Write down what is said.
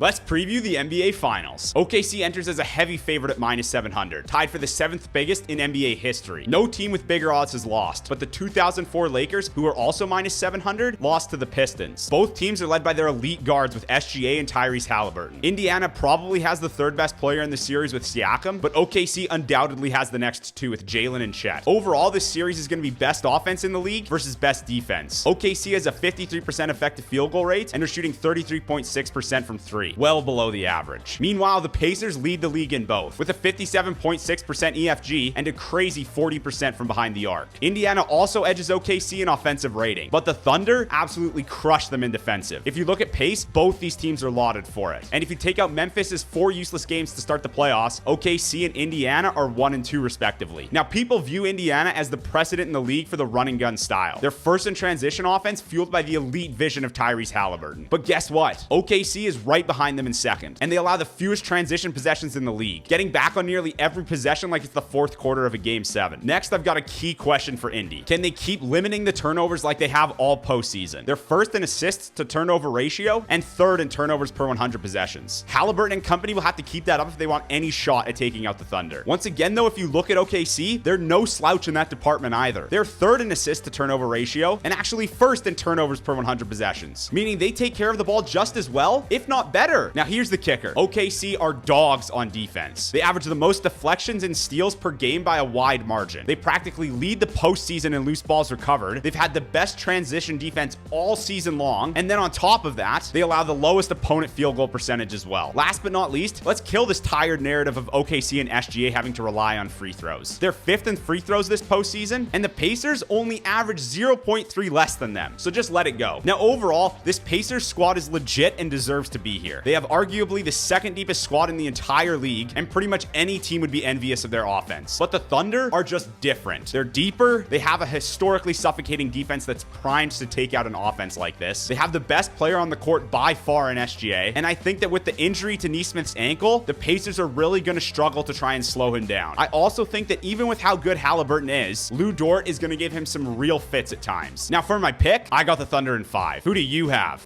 Let's preview the NBA Finals. OKC enters as a heavy favorite at -700, tied for the 7th biggest in NBA history. No team with bigger odds has lost, but the 2004 Lakers, who are also -700, lost to the Pistons. Both teams are led by their elite guards with SGA and Tyrese Halliburton. Indiana probably has the 3rd best player in the series with Siakam, but OKC undoubtedly has the next 2 with Jalen and Chet. Overall, this series is going to be best offense in the league versus best defense. OKC has a 53% effective field goal rate and are shooting 33.6% from 3. Well below the average. Meanwhile, the Pacers lead the league in both, with a 57.6% EFG and a crazy 40% from behind the arc. Indiana also edges OKC in offensive rating, but the Thunder absolutely crush them in defensive. If you look at pace, both these teams are lauded for it. And if you take out Memphis's 4 useless games to start the playoffs, OKC and Indiana are 1 and 2 respectively. Now, people view Indiana as the precedent in the league for the run and gun style. They're first in transition offense, fueled by the elite vision of Tyrese Halliburton. But guess what? OKC is right behind them in second, and they allow the fewest transition possessions in the league, getting back on nearly every possession like it's the 4th quarter of a Game 7. Next, I've got a key question for Indy. Can they keep limiting the turnovers like they have all postseason? They're 1st in assists to turnover ratio and 3rd in turnovers per 100 possessions. Halliburton and company will have to keep that up if they want any shot at taking out the Thunder. Once again, though, if you look at OKC, they're no slouch in that department either. They're 3rd in assists to turnover ratio and actually 1st in turnovers per 100 possessions, meaning they take care of the ball just as well, if not better. Now, here's the kicker. OKC are dogs on defense. They average the most deflections and steals per game by a wide margin. They practically lead the postseason in loose balls recovered. They've had the best transition defense all season long. And then on top of that, they allow the lowest opponent field goal percentage as well. Last but not least, let's kill this tired narrative of OKC and SGA having to rely on free throws. They're 5th in free throws this postseason, and the Pacers only average 0.3 less than them. So just let it go. Now, overall, this Pacers squad is legit and deserves to be here. They have arguably the 2nd deepest squad in the entire league, and pretty much any team would be envious of their offense. But the Thunder are just different. They're deeper. They have a historically suffocating defense that's primed to take out an offense like this. They have the best player on the court by far in SGA, and I think that with the injury to Nesmith's ankle, the Pacers are really going to struggle to try and slow him down. I also think that even with how good Halliburton is, Lou Dort is going to give him some real fits at times. Now, for my pick, I got the Thunder in 5. Who do you have?